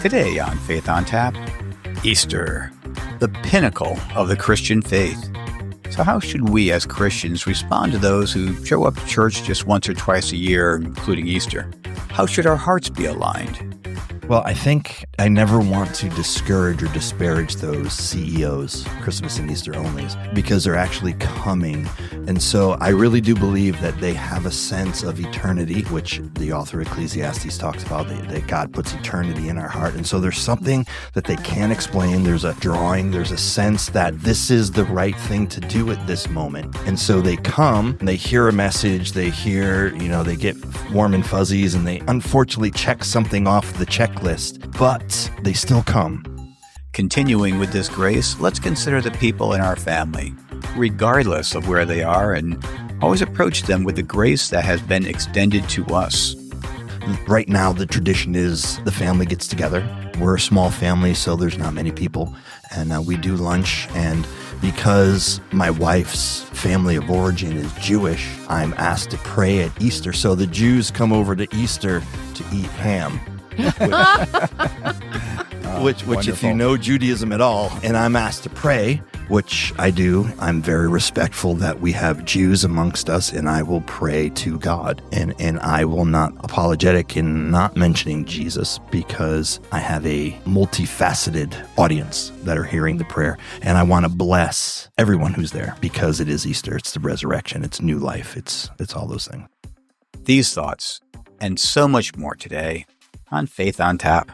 Today on Faith on Tap, Easter, the pinnacle of the Christian faith. So how should we as Christians respond to those who show up to church just once or twice a year, including Easter? How should our hearts be aligned? Well, I think I never want to discourage or disparage those CEOs, Christmas and Easter onlys, because they're actually coming. And so I really do believe that they have a sense of eternity, which the author of Ecclesiastes talks about, that God puts eternity in our heart. And so there's something that they can't explain. There's a drawing, there's a sense that this is the right thing to do at this moment. And so they come, and they hear a message, they hear, they get warm and fuzzies, and they unfortunately check something off the checklist, but they still come. Continuing with this grace, let's consider the people in our family, regardless of where they are, and always approach them with the grace that has been extended to us. Right now, the tradition is the family gets together. We're a small family, so there's not many people, and we do lunch. And because my wife's family of origin is Jewish, I'm asked to pray at Easter. So the Jews come over to Easter to eat ham. Which if you know Judaism at all, and I'm asked to pray, which I do, I'm very respectful that we have Jews amongst us, and I will pray to God. And I will not apologetic in not mentioning Jesus, because I have a multifaceted audience that are hearing the prayer. And I want to bless everyone who's there, because it is Easter, it's the resurrection, it's new life, it's all those things. These thoughts and so much more today on Faith on Tap.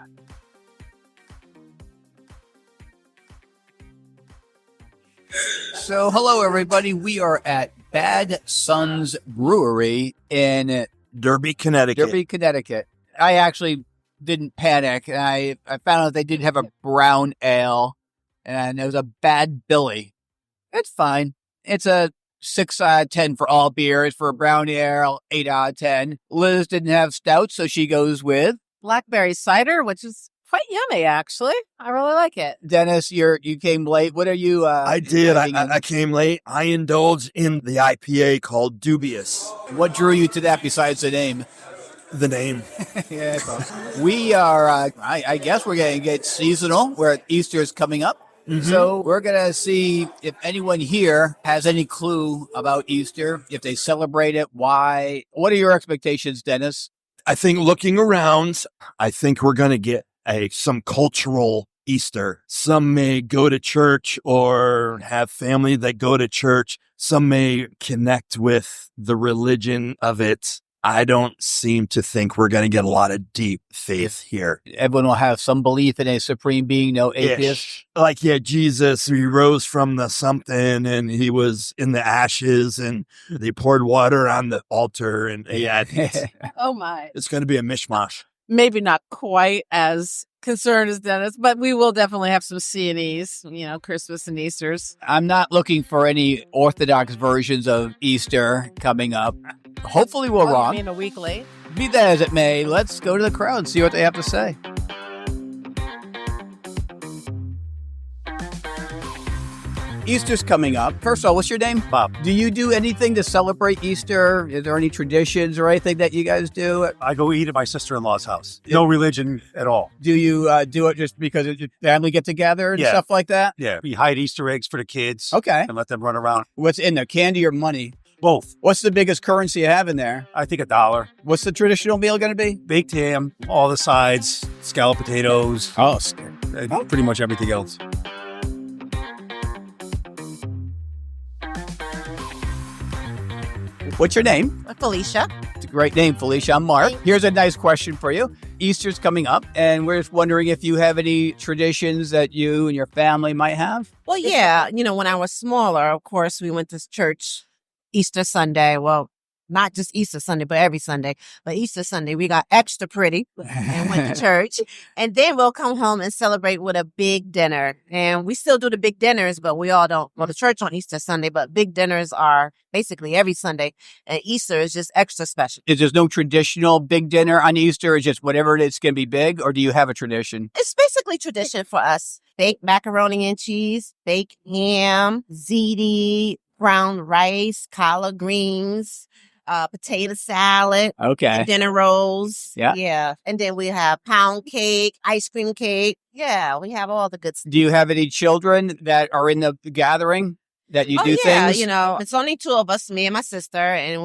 So, hello, everybody. We are at Bad Sons Brewery in Derby, Connecticut. I actually didn't panic. I found out they did have a brown ale, and it was a Bad Billy. It's fine. It's a 6 out of 10 for all beers. For a brown ale, 8 out of 10. Liz didn't have stout, so she goes with blackberry cider, which is quite yummy, actually. I really like it. Dennis, you came late. What are you? I did. I came late. I indulged in the IPA called Dubious. What drew you to that besides the name? The name. Yeah, we are, I guess we're going to get seasonal, where Easter is coming up. Mm-hmm. So we're going to see if anyone here has any clue about Easter, if they celebrate it, why. What are your expectations, Dennis? I think looking around, I think we're going to get some cultural Easter. Some may go to church or have family that go to church. Some may connect with the religion of it. I don't seem to think we're going to get a lot of deep faith here. Everyone will have some belief in a supreme being, no atheist. Like, Jesus, he rose from the something, and he was in the ashes, and they poured water on the altar, and oh my. It's going to be a mishmash. Maybe not quite as concerned as Dennis, but we will definitely have some C&Es, Christmas and Easters. I'm not looking for any Orthodox versions of Easter coming up. Hopefully we're wrong. You mean a week late? Be that as it may, let's go to the crowd and see what they have to say. Easter's coming up. First of all, what's your name? Bob. Do you do anything to celebrate Easter? Is there any traditions or anything that you guys do? I go eat at my sister-in-law's house. No religion at all. Do you do it just because your family get together and stuff like that? Yeah. We hide Easter eggs for the kids. Okay. And let them run around. What's in there, candy or money? Both. What's the biggest currency you have in there? I think $1. What's the traditional meal going to be? Baked ham, all the sides, scalloped potatoes. Pretty much everything else. What's your name? Felicia. It's a great name, Felicia. I'm Mark. Here's a nice question for you. Easter's coming up, and we're just wondering if you have any traditions that you and your family might have. Well, yeah. When I was smaller, of course, we went to church Easter Sunday. Well, not just Easter Sunday, but every Sunday. But Easter Sunday, we got extra pretty and went to church. And then we'll come home and celebrate with a big dinner. And we still do the big dinners, but we all don't go to church on Easter Sunday. But big dinners are basically every Sunday. And Easter is just extra special. Is there no traditional big dinner on Easter? It's just whatever it is going to be big? Or do you have a tradition? It's basically tradition for us. Baked macaroni and cheese, baked ham, ziti, brown rice, collard greens, potato salad, Okay. dinner rolls. Yeah. Yeah. And then we have pound cake, ice cream cake. Yeah, we have all the good stuff. Do you have any children that are in the gathering that you do things? You know, it's only 2 of us, me and my sister, and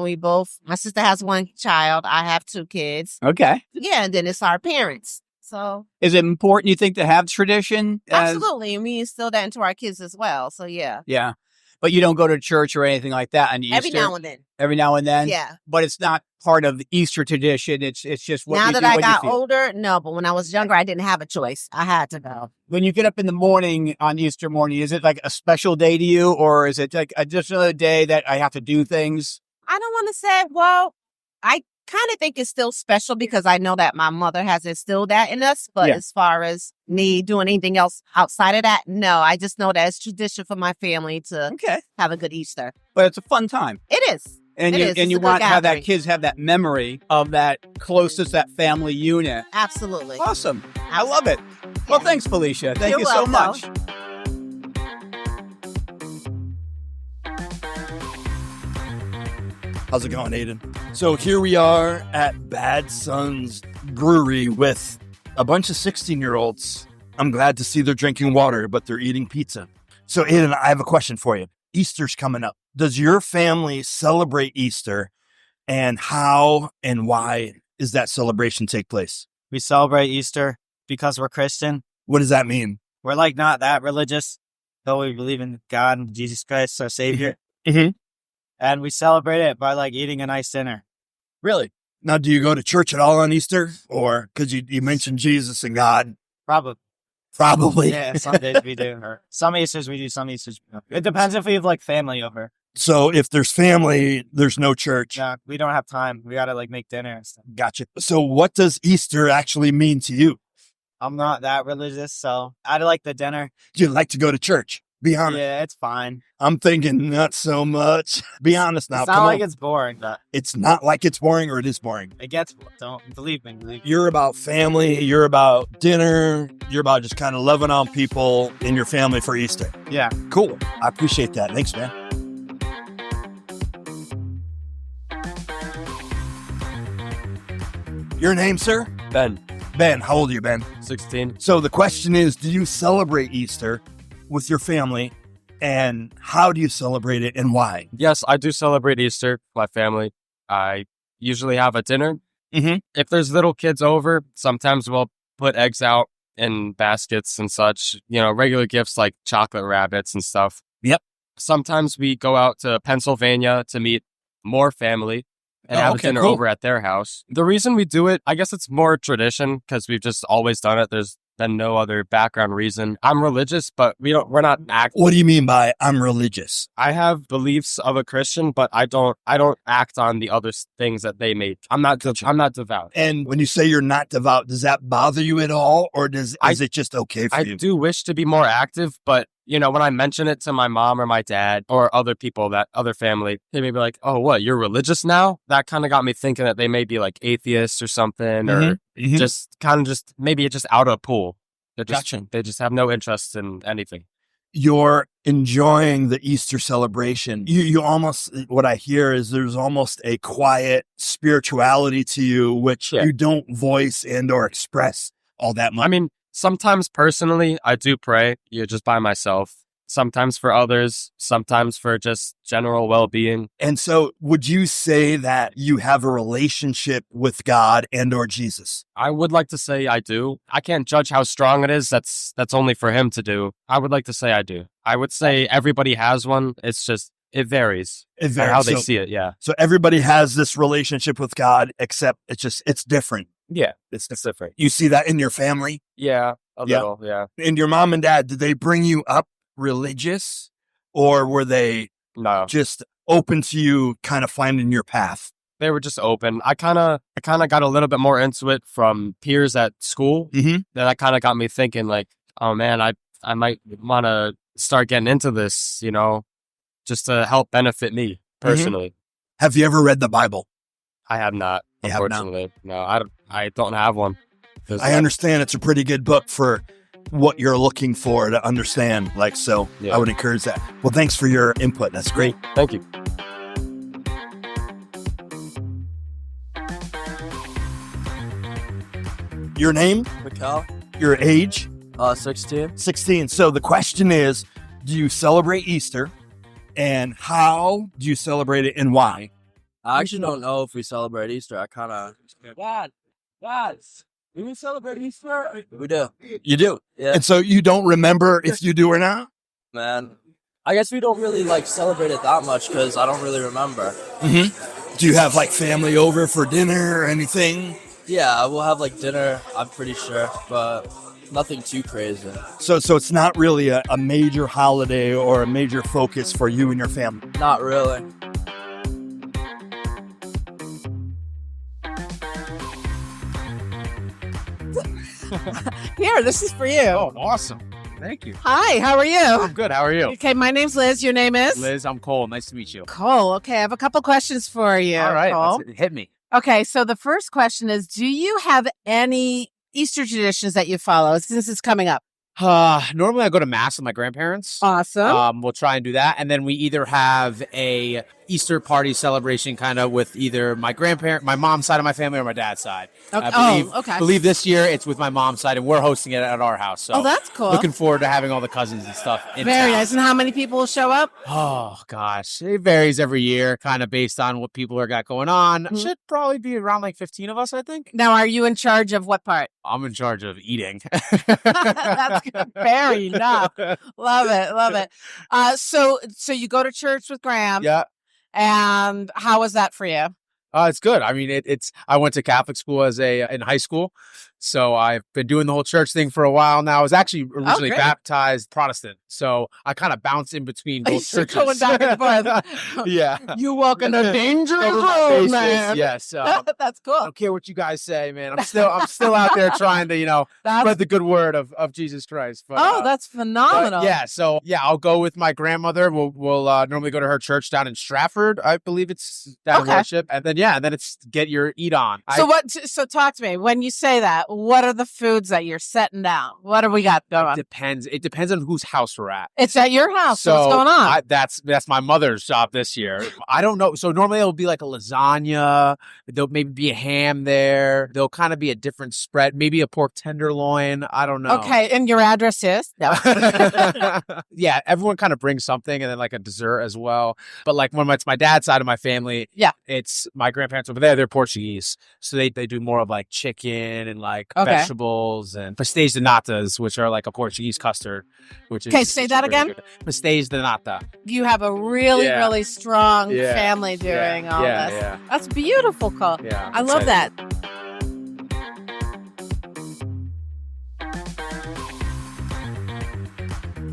my sister has 1 child. I have 2 kids. Okay. Yeah, and then it's our parents. So Is it important, you think, to have tradition? absolutely, and we instill that into our kids as well. So yeah, Yeah. But you don't go to church or anything like that on Easter? every now and then. Every now and then? Yeah. But it's not part of the Easter tradition. It's just what Now you that do I when you got feel. older, no, but when I was younger, I didn't have a choice. I had to go. When you get up in the morning on Easter morning, is it like a special day to you, or is it like just another day that I have to do things? I don't want to say, well, I kind of think it's still special because I know that my mother has instilled that in us. But Yeah. as far as me doing anything else outside of that, no, I just know that it's tradition for my family to Okay. have a good Easter. But it's a fun time. It is. And It you is. and It's you a good want to have that gathering. kids have that memory of that closest, that family unit. Absolutely. Awesome. I love it. Well, Yeah. thanks, Felicia. Thank You're you so welcome. much. How's it going, Aiden? So here we are at Bad Sons Brewery with a bunch of 16-year-olds. I'm glad to see they're drinking water, but they're eating pizza. So Aiden, I have a question for you. Easter's coming up. Does your family celebrate Easter, and how and why is that celebration take place? We celebrate Easter because we're Christian. What does that mean? We're like not that religious, though we believe in God and Jesus Christ, our Savior. Mhm. And we celebrate it by like eating a nice dinner. Really? Now, do you go to church at all on Easter? Or, because you mentioned Jesus and God. Probably. Probably. Yeah, some days we do. Or some Easters we do, some Easters we don't. It depends if we have like family over. So if there's family, there's no church. Yeah, we don't have time. We gotta like make dinner and stuff. Gotcha. So what does Easter actually mean to you? I'm not that religious, so I like the dinner. Do you like to go to church? Be honest. Yeah, it's fine. I'm thinking not so much. Be honest now. It's not Come like on. it's boring, but It's not like it's boring, or it is boring. it gets, don't believe me. You're about family. You're about dinner. You're about just kind of loving on people in your family for Easter. Yeah. Cool. I appreciate that. Thanks, man. Your name, sir? Ben, Ben. How old are you, Ben? 16. So the question is, do you celebrate Easter with your family, and how do you celebrate it and why? Yes, I do celebrate Easter with my family. I usually have a dinner. Mhm. If there's little kids over, sometimes we'll put eggs out in baskets and such, regular gifts like chocolate rabbits and stuff. Yep. Sometimes we go out to Pennsylvania to meet more family and Oh, have okay, a dinner cool. over at their house. The reason we do it, I guess it's more tradition because we've just always done it. There's been no other background reason. I'm religious, but we're not acting. What do you mean by I'm religious? I have beliefs of a Christian, but I don't act on the other things that they make. I'm not devout. And when you say you're not devout, does that bother you at all, or is it just okay for I you? do wish to be more active, but when I mention it to my mom or my dad or other people, that other family, they may be like, "Oh, what? You're religious now?" That kind of got me thinking that they may be like atheists or something, or Mhm. just maybe just out of pool. Gotcha. They just have no interest in anything. You're enjoying the Easter celebration. You almost, what I hear is there's almost a quiet spirituality to you, which Yeah. you don't voice and or express all that much. I mean, sometimes personally, I do pray, just by myself. Sometimes for others, sometimes for just general well-being. And so would you say that you have a relationship with God and or Jesus? I would like to say I do. I can't judge how strong it is. That's only for him to do. I would like to say I do. I would say everybody has one. It's just, it varies. It on varies. how they So- see it, yeah. So everybody has this relationship with God, except it's different. Yeah, it's different. You see that in your family? Yeah, a Yeah. little, yeah. And your mom and dad, did they bring you up religious, or were they No, just open to you kind of finding your path? they were just open. I kind of got a little bit more into it from peers at school. Mhm. That kind of got me thinking like, oh man, I might want to start getting into this, just to help benefit me personally. Have you ever read the Bible? I have not, You have not? unfortunately. No, I don't have one. 'Cause I understand it's a pretty good book for what you're looking for to understand. So Yeah. I would encourage that. Well, thanks for your input. That's great. Thank you. Your name? Mikkel, Your age? 16. 16. So the question is, do you celebrate Easter? And how do you celebrate it and why? I actually don't know if we celebrate Easter. I kind of. Guys, do we celebrate Easter? We do. You do. Yeah. And so you don't remember if you do or not? Man, I guess we don't really like celebrate it that much because I don't really remember. Mm-hmm. Do you have like family over for dinner or anything? Yeah, we'll have like dinner, I'm pretty sure, but nothing too crazy. So it's not really a major holiday or a major focus for you and your family? Not really. Here, this is for you. Oh, awesome. Thank you. Hi, how are you? I'm good. How are you? Okay, my name's Liz. Your name is? Liz, I'm Cole. Nice to meet you. Cole. Okay, I have a couple questions for you. All right. Cole. Hit me. Okay, so the first question is, do you have any Easter traditions that you follow since it's coming up? Normally I go to mass with my grandparents. Awesome. We'll try and do that. And then we either have a Easter party celebration kind of with either my mom's side of my family or my dad's side. Okay. I believe this year it's with my mom's side and we're hosting it at our house. So that's cool. Looking forward to having all the cousins and stuff in Very town. nice. And how many people will show up? Oh gosh, it varies every year, kind of based on what people are got going on. Mhm. Should probably be around like 15 of us, I think. Now, are you in charge of what part? I'm in charge of eating. That's good. Fair enough. Love it. Love it. So you go to church with Graham. Yeah. And how was that for you? It's good. I mean, I went to Catholic school in high school, so I've been doing the whole church thing for a while now. I was actually originally great. baptized Protestant, so I kind of bounce in between both You're churches. going back and forth. Yeah. You walk in a dangerous Cover my road, bases. man. Yes. That's I cool. don't care what you guys say, man. I'm still out there trying to spread the good word of Jesus Christ. But, That's phenomenal. So I'll go with my grandmother. We'll normally go to her church down in Stratford. I believe it's down in worship, and then it's get your eat on. So talk to me. When you say that, what are the foods that you're setting down? What do we got going on? It depends on whose house we're at. It's at your house. So what's going on? That's my mother's job this year. I don't know. So normally it'll be like a lasagna. There'll maybe be a ham there. There'll kind of be a different spread. Maybe a pork tenderloin. I don't know. Okay, and your address is? No. Yeah, everyone kind of brings something, and then like a dessert as well. But like when it's my dad's side of my family, it's my grandparents over there. They're Portuguese, so they do more of like chicken and like vegetables and pastéis de natas, which are like a Portuguese custard. Say that again. Good. Pastéis de nata. You have a really, really strong Yeah. family doing all this. Yeah. That's beautiful, Cole. Yeah, I love that.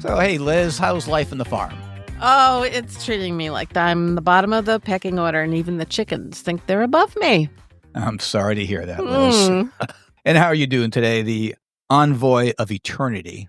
So, hey, Liz, how's life in the farm? Oh, it's treating me like I'm the bottom of the pecking order, and even the chickens think they're above me. I'm sorry to hear that, Liz. And how are you doing today? The envoy of eternity.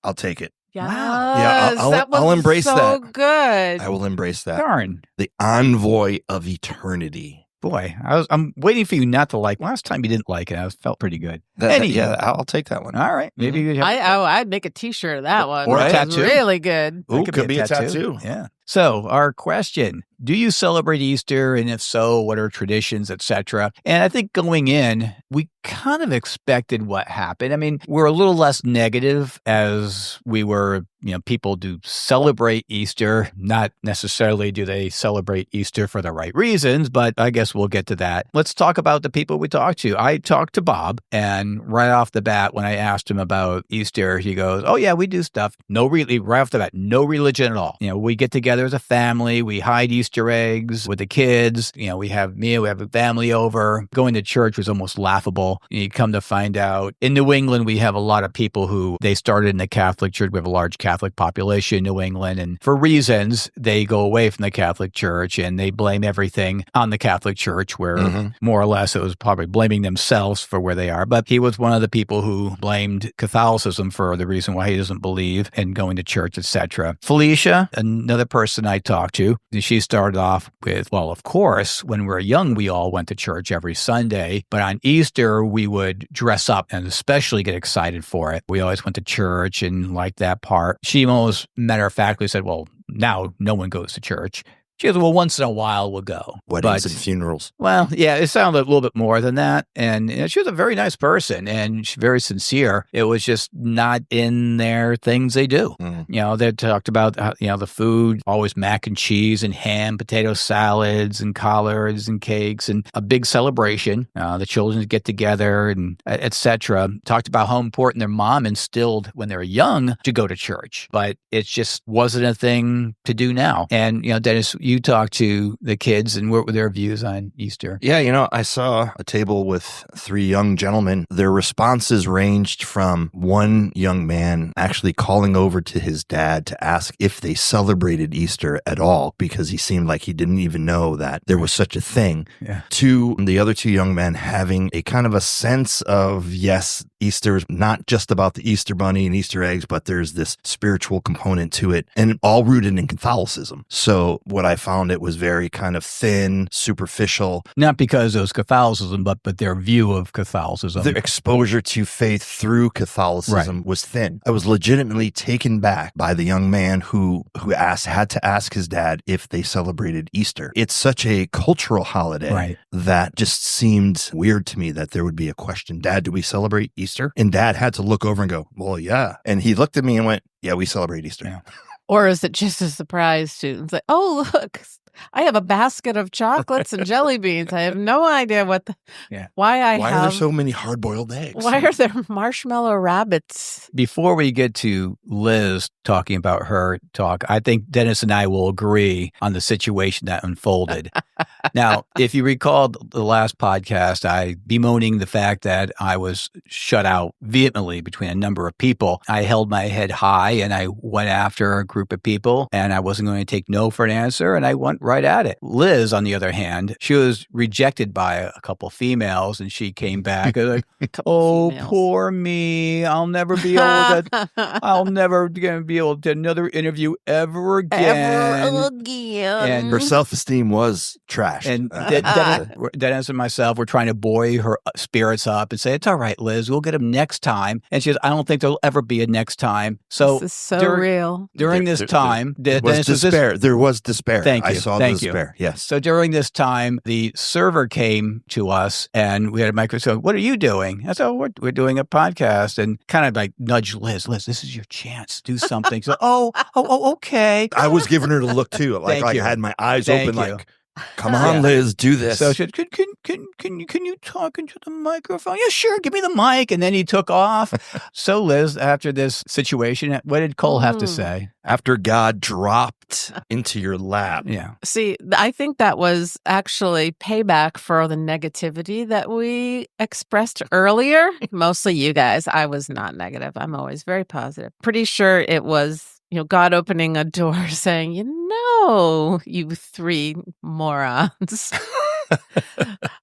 I'll take it. Yes, Yeah, I'll embrace so that. good. I will embrace that. Darn. The envoy of eternity. Boy, I'm waiting for you not to like. Last time you didn't like it. I felt pretty good. I'll take that one. All right. Maybe you have I'd make a T-shirt of that one. Or a That was tattoo. really good. Ooh, That could be a tattoo. Yeah. So our question, do you celebrate Easter? And if so, what are traditions, etc.? And I think going in, we kind of expected what happened. I mean, we're a little less negative as we were, people do celebrate Easter. Not necessarily do they celebrate Easter for the right reasons, but I guess we'll get to that. Let's talk about the people we talked to. I talked to Bob, and right off the bat, when I asked him about Easter, he goes, oh yeah, we do stuff. Right off the bat, no religion at all. We get together as a family. We hide Easter eggs with the kids. We have a family over. Going to church was almost laughable. You come to find out in New England, we have a lot of people who they started in the Catholic Church. We have a large Catholic population in New England. And for reasons, they go away from the Catholic Church and they blame everything on the Catholic Church, where more or less it was probably blaming themselves for where they are. But he was one of the people who blamed Catholicism for the reason why he doesn't believe in going to church, etc. Felicia, another person I talked to, she started off with, well, of course, when we were young, we all went to church every Sunday, but on Easter, we would dress up and especially get excited for it. We always went to church and liked that part. She most matter-of-factly said, well, now no one goes to church. She goes, well, once in a while we'll go. Weddings and funerals. Well, yeah, it sounded a little bit more than that. And she was a very nice person and she's very sincere. It was just not in their things they do. They talked about, the food, always mac and cheese and ham, potato salads and collards and cakes and a big celebration. The children get together and etc. Talked about how important their mom instilled when they were young to go to church. But it just wasn't a thing to do now. And, Dennis, you talked to the kids and what were their views on Easter? Yeah, I saw a table with 3 young gentlemen. Their responses ranged from one young man actually calling over to his dad to ask if they celebrated Easter at all because he seemed like he didn't even know that there was such a thing, to the other 2 young men having a kind of a sense of, yes, Easter is not just about the Easter bunny and Easter eggs, but there's this spiritual component to it, and all rooted in Catholicism. So what I found, it was very kind of thin, superficial. Not because it was Catholicism, but their view of Catholicism. The exposure to faith through Catholicism was thin. I was legitimately taken back by the young man who had to ask his dad if they celebrated Easter. It's such a cultural holiday that just seemed weird to me that there would be a question, Dad, do we celebrate Easter? And Dad had to look over and go, well, yeah. And he looked at me and went, yeah, we celebrate Easter. Yeah. Or is it just a surprise to it's like, oh, look, I have a basket of chocolates and jelly beans. I have no idea why are there so many hard-boiled eggs? Why are there marshmallow rabbits? Before we get to Liz talking about her talk, I think Dennis and I will agree on the situation that unfolded. Now, if you recall the last podcast, I bemoaning the fact that I was shut out vehemently between a number of people. I held my head high and I went after a group of people and I wasn't going to take no for an answer and I went right at it. Liz, on the other hand, she was rejected by a couple females and she came back like, oh, poor me. I'll never be able to be able to another interview ever again. And her self-esteem was trash. And Dennis and myself were trying to buoy her spirits up and say, it's all right, Liz, we'll get him next time. And she goes, I don't think there'll ever be a next time. So this is so real. During this time, there was despair. There was despair. Thank you. I saw the despair. Yes. So during this time, the server came to us and we had a microphone. What are you doing? I said, oh, we're doing a podcast, and kind of like nudge Liz, this is your chance. Do something. So, okay. I was giving her the look too. Like I had my eyes open like, come on, Liz, do this. So she said, can you talk into the microphone? Yeah, sure. Give me the mic. And then he took off. So Liz, after this situation, what did Cole have to say? After God dropped into your lap. Yeah. See, I think that was actually payback for the negativity that we expressed earlier. Mostly you guys. I was not negative. I'm always very positive. Pretty sure it was God opening a door saying, you 3 morons.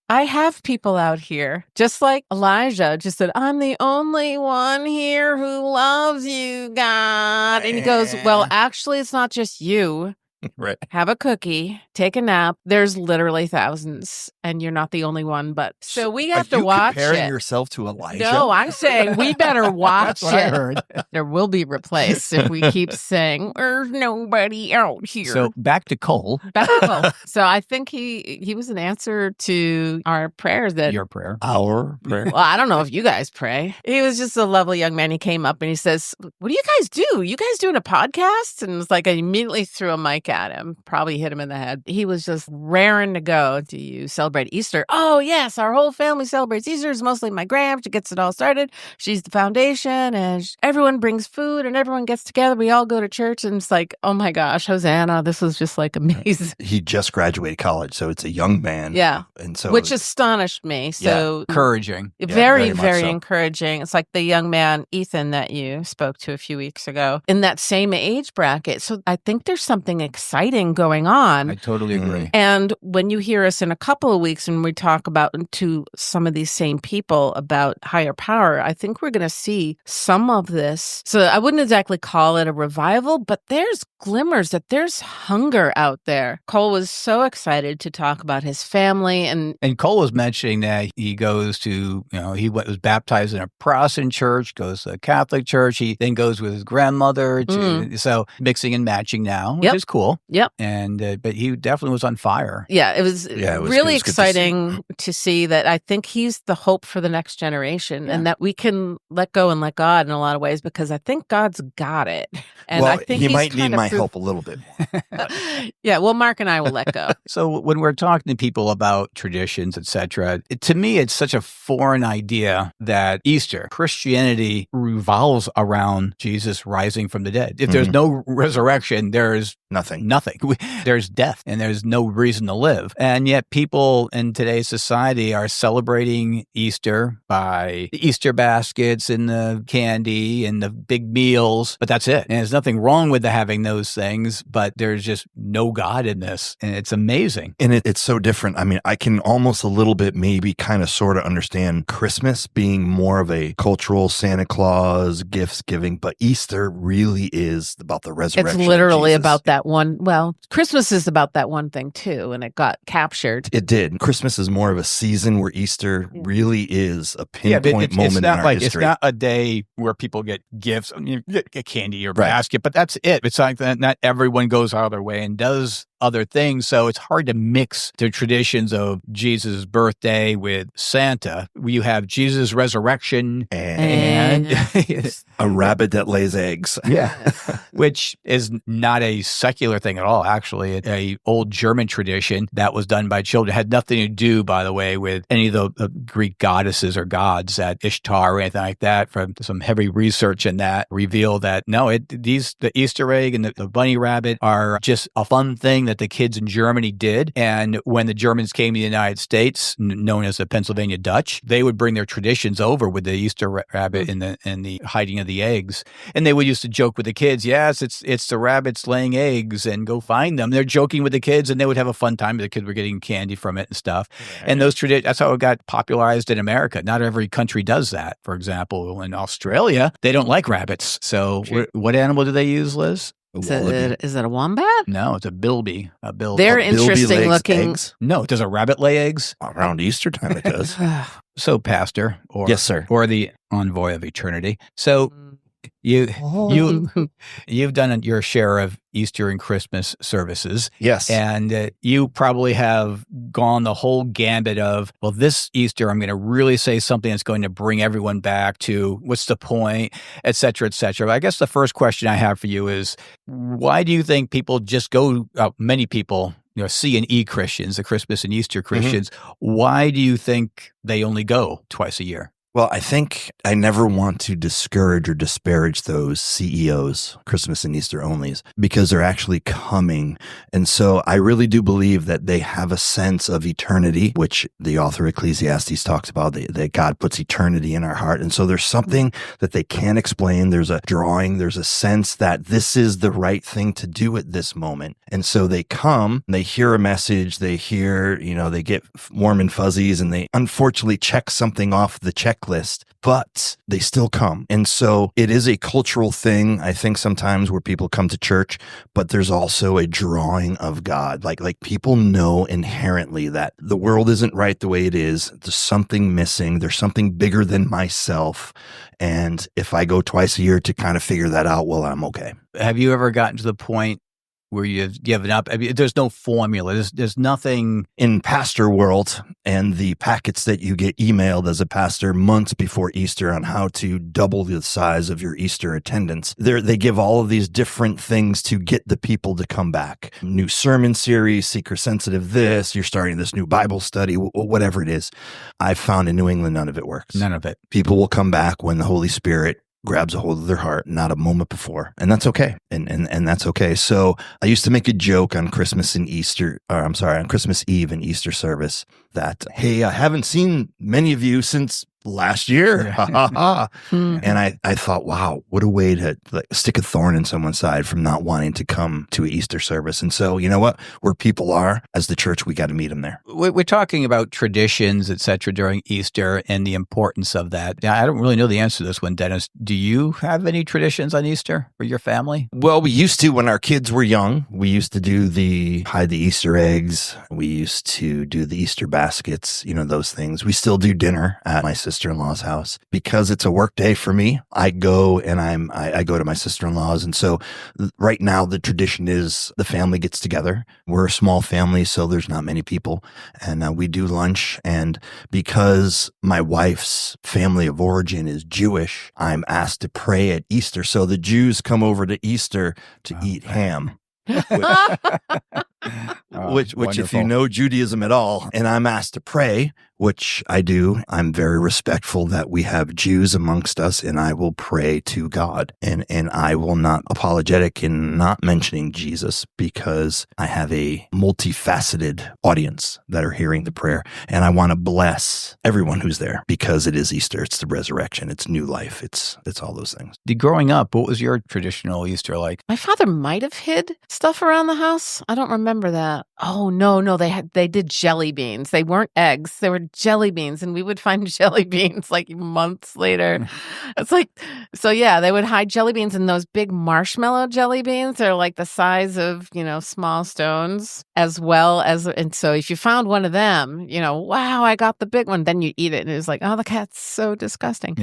I have people out here, just like Elijah just said, I'm the only one here who loves you, God. And he goes, well, actually, it's not just you. Right. Have a cookie, take a nap. There's literally thousands, and you're not the only one. But so we have to watch it. Comparing yourself to Elijah? No, I'm saying we better watch That's what I heard. There will be replaced if we keep saying there's nobody out here. So back to Cole. So I think he was an answer to our prayers. Your prayer. Our prayer. Well, I don't know if you guys pray. He was just a lovely young man. He came up and he says, what do you guys do? You guys doing a podcast? And it's like I immediately threw a mic at him, probably hit him in the head. He was just raring to go. Do you celebrate Easter? Oh, yes. Our whole family celebrates Easter. It's mostly my gram. She gets it all started. She's the foundation and everyone brings food and everyone gets together. We all go to church and it's like, oh my gosh, Hosanna. This was just like amazing. He just graduated college, so it's a young man. Yeah. And so which astonished me. So encouraging. Very, very encouraging. It's like the young man, Ethan, that you spoke to a few weeks ago in that same age bracket. So I think there's something exciting going on. I totally agree. And when you hear us in a couple of weeks and we talk about to some of these same people about higher power, I think we're going to see some of this. So I wouldn't exactly call it a revival, but there's glimmers that there's hunger out there. Cole was so excited to talk about his family. And Cole was mentioning that he goes to, he was baptized in a Protestant church, goes to a Catholic church. He then goes with his grandmother. So mixing and matching now, which is cool. Bible. Yep. And but he definitely was on fire. Yeah, it was Yeah, it was really good to see. exciting to see that. I think he's the hope for the next generation, and that we can let go and let God in a lot of ways, because I think God's got it. And well, I think he he's might need kind of my help a little bit more. Yeah, well, Mark and I will let go. So when we're talking to people about traditions, etc., to me, it's such a foreign idea that Easter, Christianity, revolves around Jesus rising from the dead. If there's no resurrection, there's Nothing. There's death, and there's no reason to live. And yet people in today's society are celebrating Easter by the Easter baskets and the candy and the big meals, but that's it. And there's nothing wrong with having those things, but there's just no God in this. And it's amazing. And it's so different. I mean, I can almost a little bit maybe kind of sort of understand Christmas being more of a cultural Santa Claus, gifts giving, but Easter really is about the resurrection. It's literally of Jesus. about that one. Well, Christmas is about that one thing too, and it got captured. It did. Christmas is more of a season where Easter really is a pinpoint moment it's not in our like history. It's not a day where people get gifts, get candy or basket, but that's it. It's like that. Not everyone goes out of their way and does other things. So it's hard to mix the traditions of Jesus' birthday with Santa. You have Jesus' resurrection and a rabbit that lays eggs. Yeah. Which is not a secular thing at all, actually. A old German tradition that was done by children. It had nothing to do, by the way, with any of the Greek goddesses or gods, at Ishtar or anything like that. From some heavy research in that reveal that no, the Easter egg and the bunny rabbit are just a fun thing that the kids in Germany did. And when the Germans came to the United States, known as the Pennsylvania Dutch, they would bring their traditions over with the Easter rabbit and the hiding of the eggs. And they would used to joke with the kids, yes, it's the rabbits laying eggs and go find them. They're joking with the kids and they would have a fun time. The kids were getting candy from it and stuff. Right. And those traditions, that's how it got popularized in America. Not every country does that. For example, in Australia, they don't like rabbits. So what animal do they use, Liz? Is it a wombat? No, it's a bilby. A bilby. They're bilby interesting looking. Eggs? No, does a rabbit lay eggs? Around Easter time it does. So, Pastor, yes, sir, or the envoy of eternity. So, you've done your share of Easter and Christmas services. Yes. And you probably have gone the whole gambit of, well, this Easter, I'm going to really say something that's going to bring everyone back to what's the point, et cetera, et cetera. I guess the first question I have for you is, why do you think people just go, many people, C and E Christians, the Christmas and Easter Christians, why do you think they only go twice a year? Well, I think I never want to discourage or disparage those CEOs, Christmas and Easter onlys, because they're actually coming. And so I really do believe that they have a sense of eternity, which the author of Ecclesiastes talks about, that God puts eternity in our heart. And so there's something that they can't explain. There's a drawing, there's a sense that this is the right thing to do at this moment. And so they come, they hear a message, they hear, they get warm and fuzzies, and they unfortunately check something off the checklist, but they still come. And so it is a cultural thing, I think, sometimes where people come to church, but there's also a drawing of God. Like people know inherently that the world isn't right the way it is. There's something missing. There's something bigger than myself. And if I go twice a year to kind of figure that out, well, I'm okay. Have you ever gotten to the point where you've given up? I mean, there's no formula. There's nothing in pastor world, and the packets that you get emailed as a pastor months before Easter on how to double the size of your Easter attendance. They give all of these different things to get the people to come back. New sermon series, seeker sensitive this, you're starting this new Bible study, whatever it is. I've found in New England, none of it works. None of it. People will come back when the Holy Spirit grabs a hold of their heart, not a moment before. And that's okay. And that's okay. So I used to make a joke on Christmas and Easter, on Christmas Eve and Easter service that, hey, I haven't seen many of you since last year. And I thought, wow, what a way to stick a thorn in someone's side from not wanting to come to an Easter service. And so, you know what? Where people are, as the church, we got to meet them there. We're talking about traditions, et cetera, during Easter and the importance of that. Now, I don't really know the answer to this one, Dennis. Do you have any traditions on Easter for your family? Well, we used to when our kids were young. We used to do hide the Easter eggs. We used to do the Easter baskets, those things. We still do dinner at my sister's sister-in-law's house. Because it's a work day for me, I go and I go to my sister-in-law's. And so right now the tradition is the family gets together. We're a small family, so there's not many people. And we do lunch. And because my wife's family of origin is Jewish, I'm asked to pray at Easter. So the Jews come over to Easter to eat ham. Which if wonderful. you know Judaism at all, and I'm asked to pray, which I do. I'm very respectful that we have Jews amongst us, and I will pray to God. And I will not apologetic in not mentioning Jesus, because I have a multifaceted audience that are hearing the prayer. And I want to bless everyone who's there, because it is Easter. It's the resurrection. It's new life. It's all those things. Growing up, what was your traditional Easter like? My father might have hid stuff around the house. I don't remember that. Oh, no. They did jelly beans. They weren't eggs. They were jelly beans, and we would find jelly beans like months later. It's like, so yeah, they would hide jelly beans, and those big marshmallow jelly beans are like the size of, small stones, as well as, and so if you found one of them, wow, I got the big one, then you eat it, and it was like, oh, the cat's so disgusting.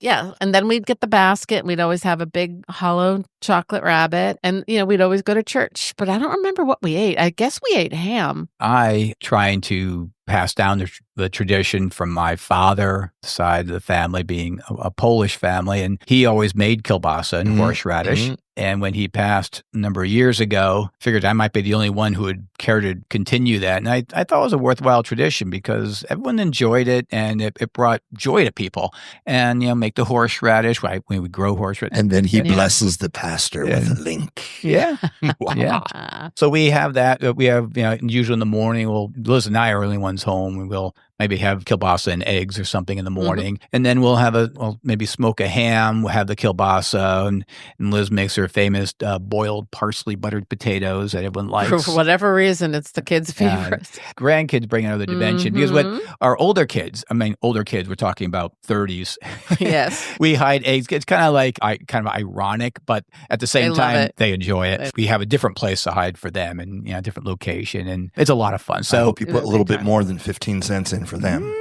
Yeah. And then we'd get the basket, and we'd always have a big hollow chocolate rabbit, and we'd always go to church, but I don't remember what we ate. I guess we ate ham. I trying to pass down the tradition from my father side of the family, being a Polish family, and he always made kielbasa and horseradish. And when he passed a number of years ago, figured I might be the only one who would care to continue that. And I thought it was a worthwhile tradition, because everyone enjoyed it, and it brought joy to people. And, make the horseradish, when we would grow horseradish. And then he blesses the pastor with a link. Yeah. Wow. Yeah. So we have that. We have, usually in the morning, Liz and I are the only ones home, and we'll maybe have kielbasa and eggs or something in the morning. And then we'll maybe smoke a ham. We'll have the kielbasa, and Liz makes her famous boiled parsley buttered potatoes that everyone likes. For whatever reason, it's the kids' favorite. Grandkids bring another dimension, because when our older kids, we're talking about 30s. Yes. We hide eggs. It's kind of ironic, but at the same time, they enjoy it. We have a different place to hide for them, and a different location, and it's a lot of fun. So I hope you put a little bit more than 15 cents in for them.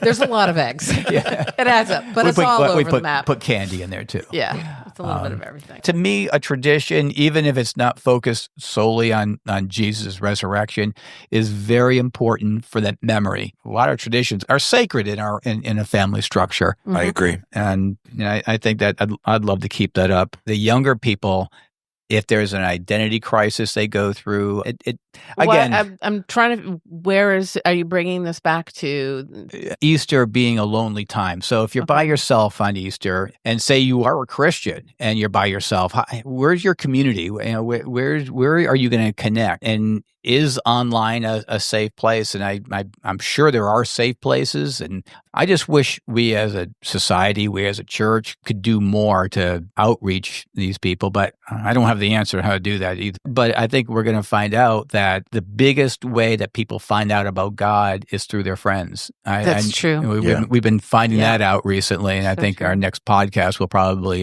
There's a lot of eggs. It adds up, but it's all over the map. Put candy in there too. Yeah. It's a little bit of everything. To me, a tradition, even if it's not focused solely on Jesus' resurrection, is very important for that memory. A lot of traditions are sacred in a family structure. I agree. And I think that I'd love to keep that up. The younger people, if there's an identity crisis they go through, again, I'm trying to. Are you bringing this back to Easter being a lonely time? So if you're by yourself on Easter, and say you are a Christian and you're by yourself, where's your community? Where are you going to connect? And is online a safe place? And I'm sure there are safe places. And I just wish we as a society, we as a church, could do more to outreach these people. But I don't have the answer to how to do that either. But I think we're going to find out that the biggest way that people find out about God is through their friends. That's true. We've been finding that out recently. And I think true. our next podcast will probably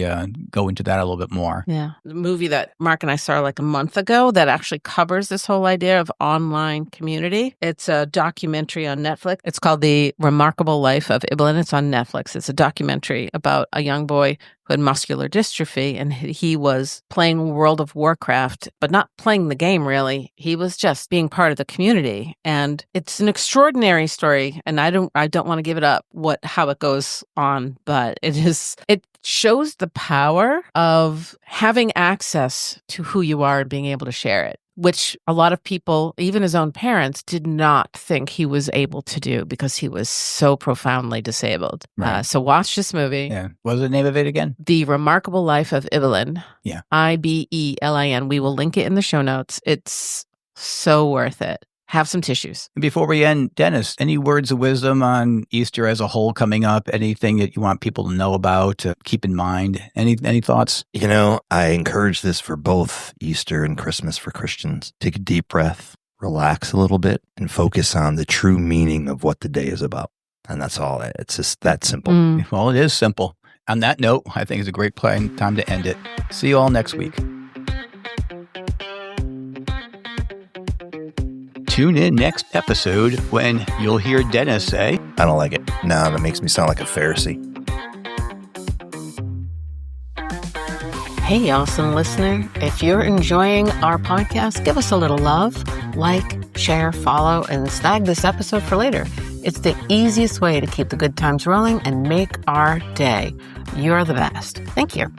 go into that a little bit more. Yeah. The movie that Mark and I saw like a month ago that actually covers this whole idea of online community. It's a documentary on Netflix. It's called The Remarkable Life of Ibelin. It's on Netflix. It's a documentary about a young boy who had muscular dystrophy, and he was playing World of Warcraft, but not playing the game really. He was just being part of the community. And it's an extraordinary story, and I don't want to give it up how it goes on, but it shows the power of having access to who you are and being able to share it, which a lot of people, even his own parents, did not think he was able to do because he was so profoundly disabled. Right. So watch this movie. Yeah. What was the name of it again? The Remarkable Life of Ibelin. Yeah. Ibelin. We will link it in the show notes. It's so worth it. Have some tissues. Before we end, Dennis, any words of wisdom on Easter as a whole coming up? Anything that you want people to know about, to keep in mind? Any thoughts? I encourage this for both Easter and Christmas for Christians. Take a deep breath, relax a little bit, and focus on the true meaning of what the day is about. And that's all. It's just that simple. Well, it is simple. On that note, I think it's a great time to end it. See you all next week. tune in next episode when you'll hear Dennis say, I don't like it. No, that makes me sound like a Pharisee. Hey, awesome listener. If you're enjoying our podcast, give us a little love, like, share, follow, and snag this episode for later. It's the easiest way to keep the good times rolling and make our day. You're the best. Thank you.